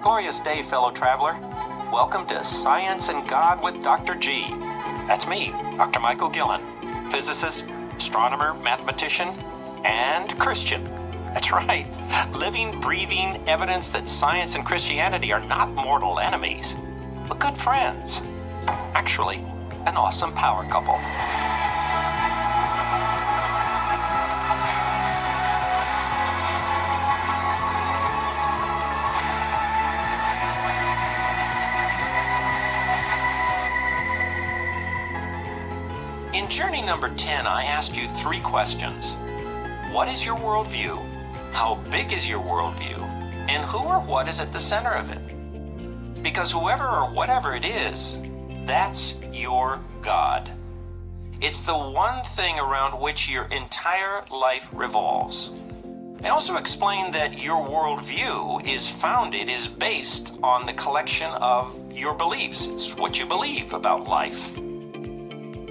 Glorious day, fellow traveler. Welcome to Science and God with Dr. G. That's me, Dr. Michael Gillen, physicist, astronomer, mathematician, and Christian. That's right, living, breathing evidence that science and Christianity are not mortal enemies, but good friends. Actually, an awesome power couple. In journey number 10, I asked you 3 questions. What is your worldview? How big is your worldview? And who or what is at the center of it? Because whoever or whatever it is, that's your God. It's the one thing around which your entire life revolves. I also explained that your worldview is based on the collection of your beliefs. It's what you believe about life.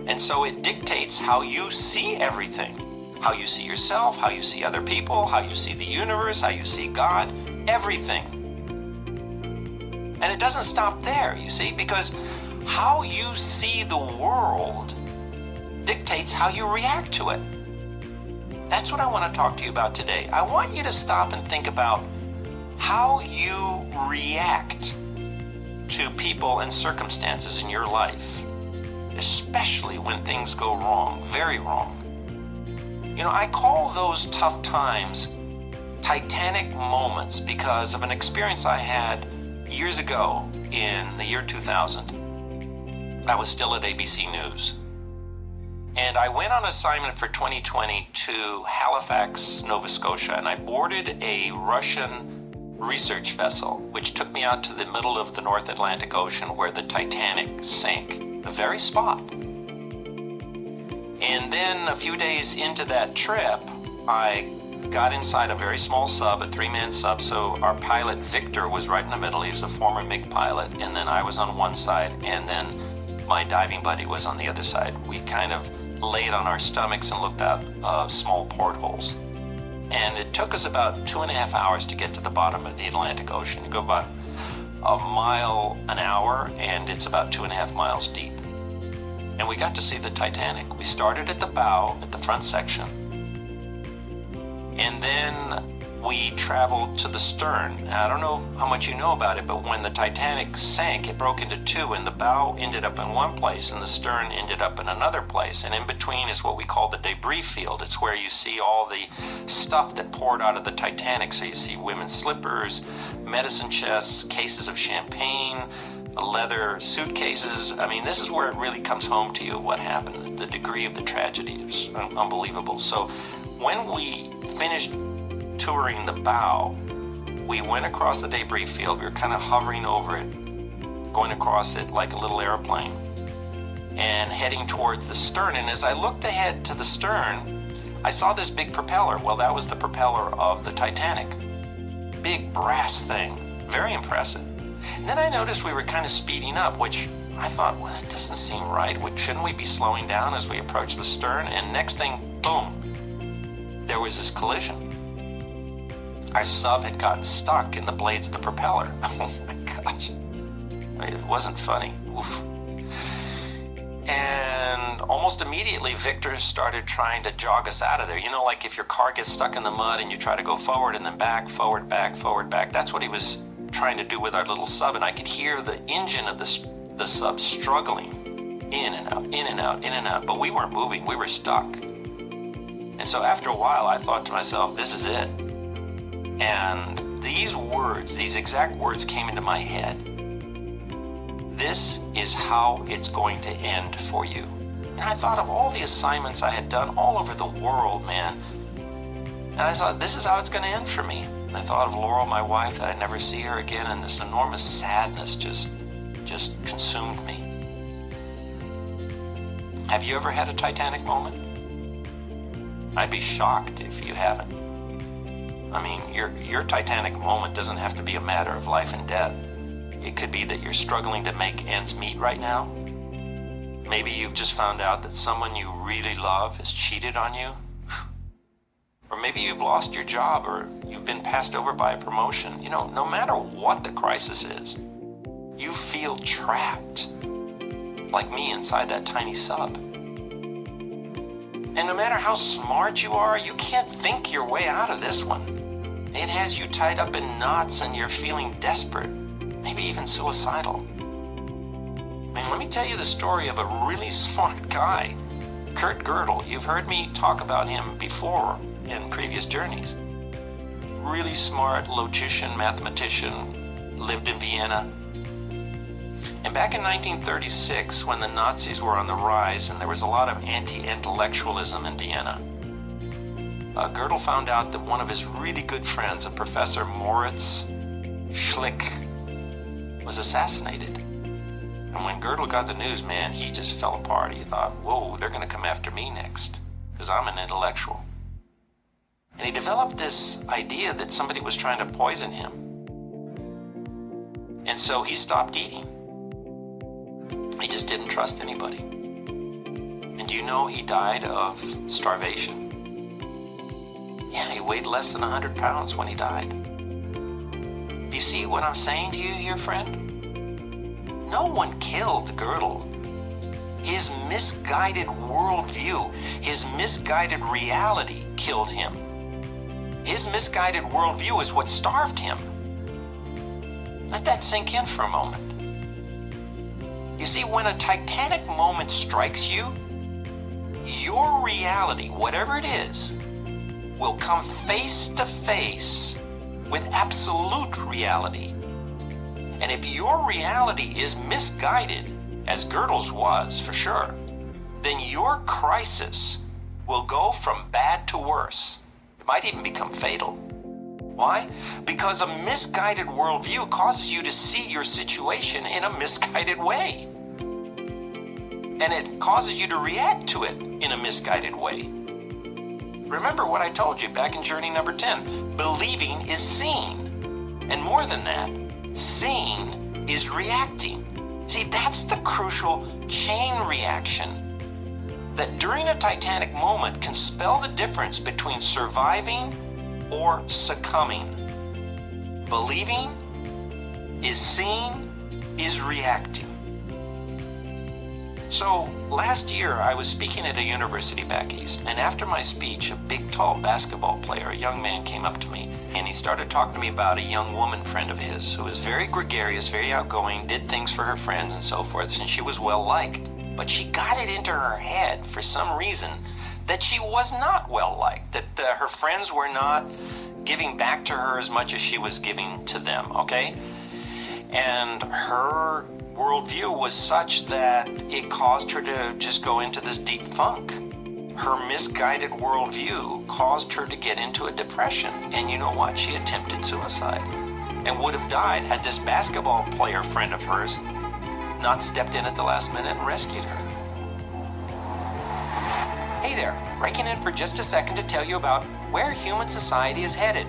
And so it dictates how you see everything, how you see yourself, how you see other people, how you see the universe, how you see God, everything. And it doesn't stop there, you see, because how you see the world dictates how you react to it. That's what I want to talk to you about today. I want you to stop and think about how you react to people and circumstances in your life, especially when things go wrong, very wrong. You know, I call those tough times Titanic moments because of an experience I had years ago in the year 2000. I was still at ABC News. And I went on assignment for 2020 to Halifax, Nova Scotia, and I boarded a Russian research vessel, which took me out to the middle of the North Atlantic Ocean where the Titanic sank, the very spot. And then a few days into that trip, I got inside a very small sub, a 3-man sub, so our pilot Victor was right in the middle. He was a former MiG pilot, and then I was on one side, and then my diving buddy was on the other side. We kind of laid on our stomachs and looked out small portholes. And it took us about 2.5 hours to get to the bottom of the Atlantic Ocean. You go about a mile an hour, and it's about 2.5 miles deep. And we got to see the Titanic. We started at the bow, at the front section, and then we traveled to the stern. Now, I don't know how much you know about it, but when the Titanic sank, it broke into 2, and the bow ended up in one place, and the stern ended up in another place. And in between is what we call the debris field. It's where you see all the stuff that poured out of the Titanic. So you see women's slippers, medicine chests, cases of champagne, leather suitcases. I mean, this is where it really comes home to you, what happened. The degree of the tragedy is unbelievable. So when we finished touring the bow, we went across the debris field. We were kind of hovering over it, going across it like a little airplane, and heading towards the stern. And as I looked ahead to the stern, I saw this big propeller. Well, that was the propeller of the Titanic. Big brass thing, very impressive. And then I noticed we were kind of speeding up, which I thought, well, that doesn't seem right. Shouldn't we be slowing down as we approach the stern? And next thing, boom, there was this collision. Our sub had gotten stuck in the blades of the propeller. Oh my gosh. I mean, it wasn't funny. Oof. And almost immediately, Victor started trying to jog us out of there. You know, like if your car gets stuck in the mud and you try to go forward and then back, forward, back, forward, back. That's what he was trying to do with our little sub. And I could hear the engine of the sub struggling in and out, in and out, in and out. But we weren't moving. We were stuck. And so after a while, I thought to myself, this is it. And these words, these exact words came into my head. This is how it's going to end for you. And I thought of all the assignments I had done all over the world, man. And I thought, this is how it's going to end for me. And I thought of Laurel, my wife, that I'd never see her again, and this enormous sadness just consumed me. Have you ever had a Titanic moment? I'd be shocked if you haven't. I mean, your Titanic moment doesn't have to be a matter of life and death. It could be that you're struggling to make ends meet right now. Maybe you've just found out that someone you really love has cheated on you. Or maybe you've lost your job, or you've been passed over by a promotion. No matter what the crisis is, you feel trapped, like me inside that tiny sub. And no matter how smart you are, you can't think your way out of this one. It has you tied up in knots and you're feeling desperate, maybe even suicidal. Let me tell you the story of a really smart guy, Kurt Gödel. You've heard me talk about him before in previous journeys. Really smart logician, mathematician, lived in Vienna. And back in 1936, when the Nazis were on the rise and there was a lot of anti-intellectualism in Vienna, Gödel found out that one of his really good friends, a Professor Moritz Schlick, was assassinated. And when Gödel got the news, man, he just fell apart. He thought, whoa, they're going to come after me next, because I'm an intellectual. And he developed this idea that somebody was trying to poison him. And so he stopped eating. He just didn't trust anybody. And he died of starvation. Yeah, he weighed less than 100 pounds when he died. Do you see what I'm saying to you here, friend? No one killed Gödel. His misguided worldview, his misguided reality killed him. His misguided worldview is what starved him. Let that sink in for a moment. You see, when a Titanic moment strikes you, your reality, whatever it is, will come face to face with absolute reality. And if your reality is misguided, as Gödel's was for sure, then your crisis will go from bad to worse. It might even become fatal. Why? Because a misguided worldview causes you to see your situation in a misguided way. And it causes you to react to it in a misguided way. Remember what I told you back in journey number 10. Believing is seeing. And more than that, seeing is reacting. See, that's the crucial chain reaction that during a Titanic moment can spell the difference between surviving or succumbing. Believing is seeing is reacting. So last year I was speaking at a university back east, and after my speech, a big tall basketball player, a young man, came up to me and he started talking to me about a young woman friend of his who was very gregarious, very outgoing, did things for her friends and so forth, and she was well liked. But she got it into her head for some reason that she was not well liked, that her friends were not giving back to her as much as she was giving to them, okay? And her worldview was such that it caused her to just go into this deep funk. Her misguided worldview caused her to get into a depression. And you know what? She attempted suicide and would have died had this basketball player friend of hers not stepped in at the last minute and rescued her. Hey there, breaking in for just a second to tell you about where human society is headed.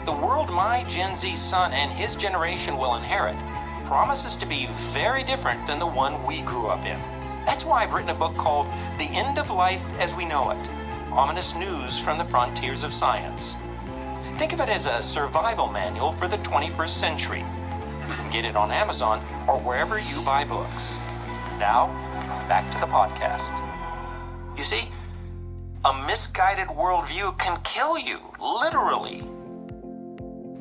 The world my Gen Z son and his generation will inherit promises to be very different than the one we grew up in. That's why I've written a book called The End of Life as We Know It, Ominous News from the Frontiers of Science. Think of it as a survival manual for the 21st century. You can get it on Amazon or wherever you buy books. Now, back to the podcast. You see, a misguided worldview can kill you, literally.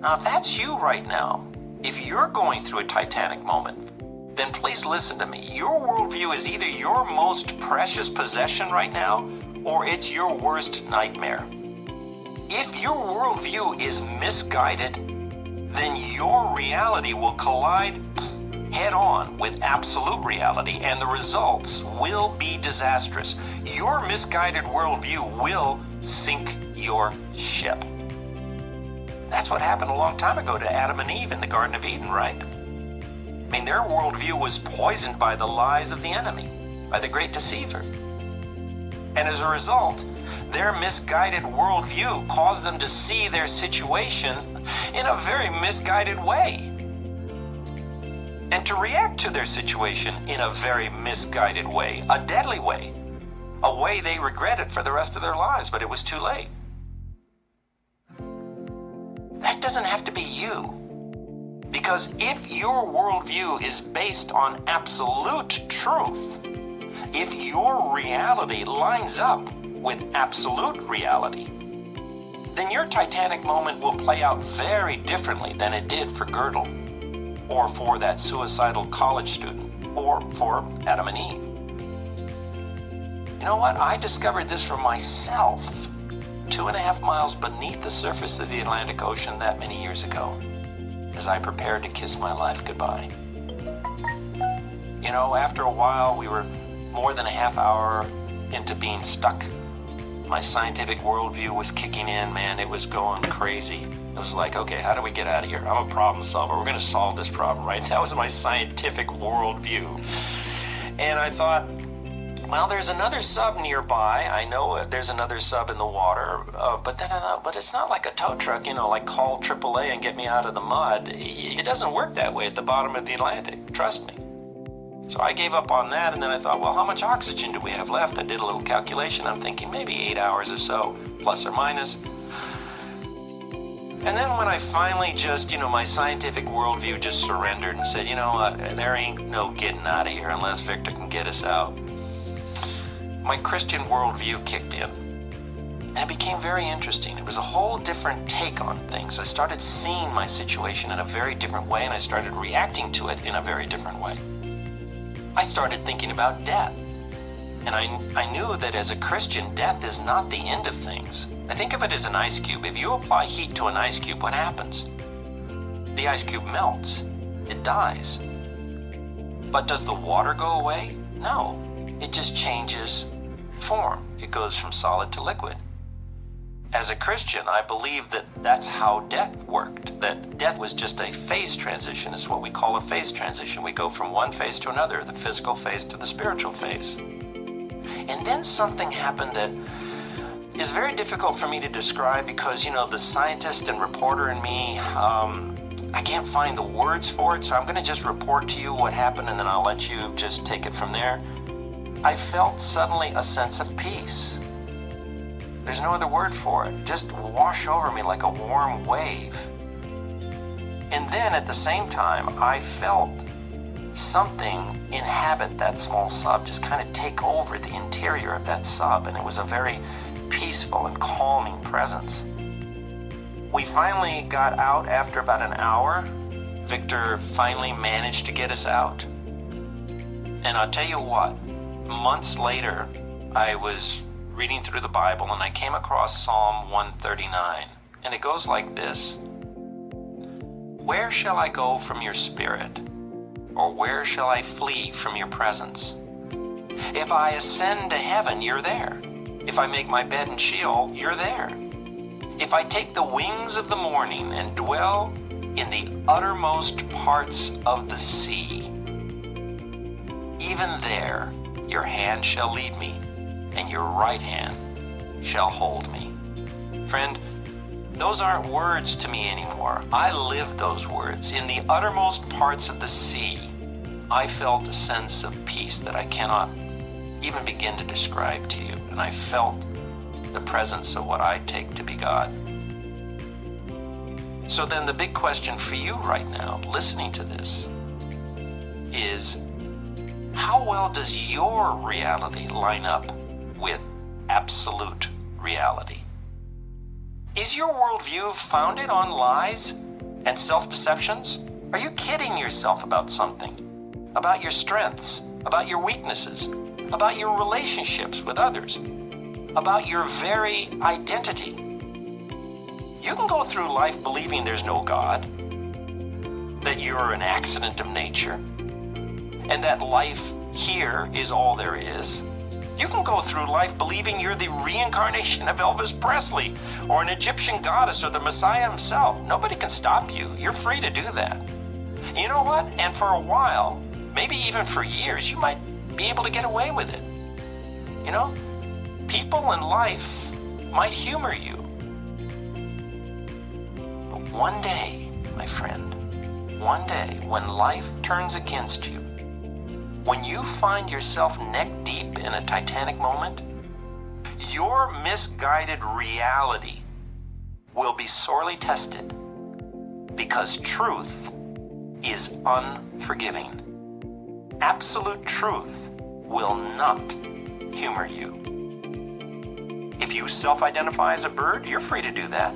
Now, if that's you right now, if you're going through a Titanic moment, then please listen to me. Your worldview is either your most precious possession right now, or it's your worst nightmare. If your worldview is misguided, then your reality will collide head-on with absolute reality, and the results will be disastrous. Your misguided worldview will sink your ship. That's what happened a long time ago to Adam and Eve in the Garden of Eden, right? I mean, their worldview was poisoned by the lies of the enemy, by the great deceiver. And as a result, their misguided worldview caused them to see their situation in a very misguided way, and to react to their situation in a very misguided way, a deadly way, a way they regretted for the rest of their lives, but it was too late. doesn't have to be you. Because if your worldview is based on absolute truth, if your reality lines up with absolute reality, then your Titanic moment will play out very differently than it did for Gödel, or for that suicidal college student, or for Adam and Eve. You know what? I discovered this for myself 2.5 miles beneath the surface of the Atlantic Ocean that many years ago, as I prepared to kiss my life goodbye. You know, after a while, we were more than a half hour into being stuck. My scientific worldview was kicking in, man. It was going crazy. It was like, okay, how do we get out of here? I'm a problem solver. We're going to solve this problem, right? That was my scientific worldview. And I thought, well, there's another sub nearby. I know there's another sub in the water. But then I thought, but it's not like a tow truck, you know, like call AAA and get me out of the mud. It doesn't work that way at the bottom of the Atlantic. Trust me. So I gave up on that, and then I thought, well, how much oxygen do we have left? I did a little calculation. I'm thinking maybe 8 hours or so, plus or minus. And then when I finally just, you know, my scientific worldview just surrendered and said, you know what, there ain't no getting out of here unless Victor can get us out. My Christian worldview kicked in. And it became very interesting. It was a whole different take on things. I started seeing my situation in a very different way, and I started reacting to it in a very different way. I started thinking about death. And I knew that as a Christian, death is not the end of things. I think of it as an ice cube. If you apply heat to an ice cube, what happens? The ice cube melts. It dies. But does the water go away? No. It just changes form. It goes from solid to liquid. As a Christian, I believe that that's how death worked, that death was just a phase transition. It's what we call a phase transition. We go from one phase to another, the physical phase to the spiritual phase. And then something happened that is very difficult for me to describe because, you know, the scientist and reporter in me, I can't find the words for it, so I'm going to just report to you what happened, and then I'll let you just take it from there. I felt suddenly a sense of peace. There's no other word for it. Just wash over me like a warm wave. And then at the same time, I felt something inhabit that small sub, just kind of take over the interior of that sub. And it was a very peaceful and calming presence. We finally got out after about an hour. Victor finally managed to get us out. And I'll tell you what, months later, I was reading through the Bible, and I came across Psalm 139, and it goes like this: Where shall I go from your spirit? Or where shall I flee from your presence? If I ascend to heaven, you're there. If I make my bed in Sheol, you're there. If I take the wings of the morning and dwell in the uttermost parts of the sea, even there your hand shall lead me, and your right hand shall hold me. Friend, those aren't words to me anymore. I live those words. In the uttermost parts of the sea, I felt a sense of peace that I cannot even begin to describe to you. And I felt the presence of what I take to be God. So then the big question for you right now, listening to this, is how well does your reality line up with absolute reality? Is your worldview founded on lies and self-deceptions? Are you kidding yourself about something? About your strengths, about your weaknesses, about your relationships with others, about your very identity? You can go through life believing there's no God, that you're an accident of nature, and that life here is all there is. You can go through life believing you're the reincarnation of Elvis Presley or an Egyptian goddess or the Messiah himself. Nobody can stop you. You're free to do that. You know what? And for a while, maybe even for years, you might be able to get away with it. You know, people in life might humor you. But one day, my friend, one day when life turns against you, when you find yourself neck deep in a Titanic moment, your misguided reality will be sorely tested Because truth is unforgiving. Absolute truth will not humor you. If you self-identify as a bird, you're free to do that.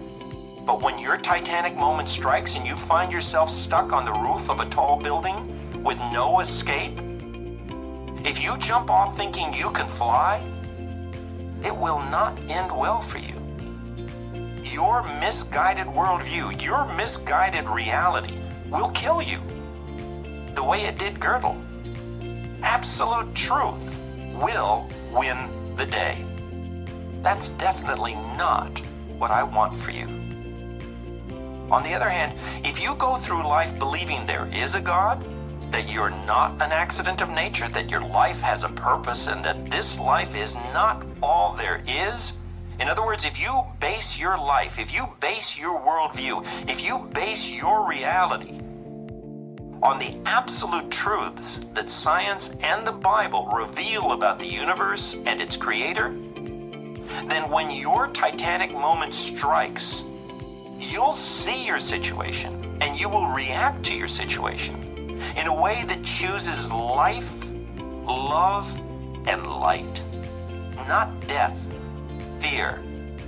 But when your Titanic moment strikes and you find yourself stuck on the roof of a tall building with no escape, if you jump off thinking you can fly, it will not end well for you. Your misguided worldview, your misguided reality will kill you the way it did Girdle. Absolute truth will win the day. That's definitely not what I want for you. On the other hand, if you go through life believing there is a God, that you're not an accident of nature, that your life has a purpose, and that this life is not all there is, in other words, if you base your life, if you base your worldview, if you base your reality on the absolute truths that science and the Bible reveal about the universe and its creator, then when your Titanic moment strikes, you'll see your situation and you will react to your situation in a way that chooses life, love, and light, not death, fear,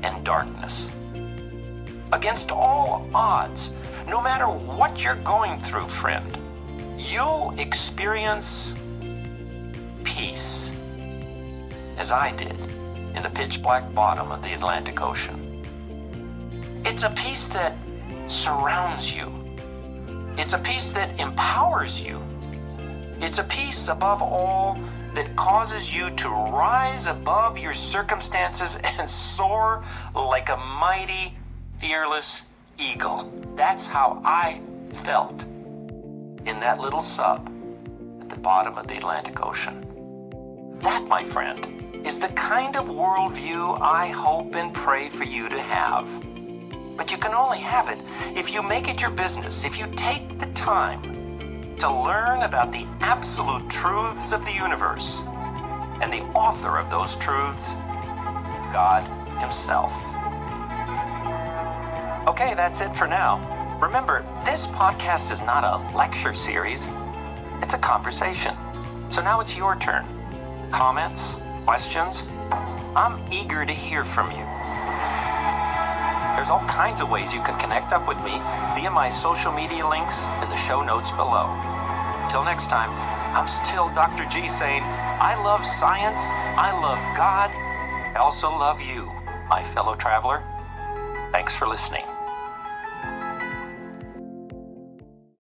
and darkness. Against all odds, no matter what you're going through, friend, you'll experience peace, as I did in the pitch black bottom of the Atlantic Ocean. It's a peace that surrounds you. It's a peace that empowers you. It's a peace above all that causes you to rise above your circumstances and soar like a mighty, fearless eagle. That's how I felt in that little sub at the bottom of the Atlantic Ocean. That, my friend, is the kind of worldview I hope and pray for you to have. But you can only have it if you make it your business, if you take the time to learn about the absolute truths of the universe and the author of those truths, God Himself. Okay, that's it for now. Remember, this podcast is not a lecture series. It's a conversation. So now it's your turn. Comments? Questions? I'm eager to hear from you. There's all kinds of ways you can connect up with me via my social media links in the show notes below. Till next time, I'm still Dr. G saying, I love science, I love God, I also love you, my fellow traveler. Thanks for listening.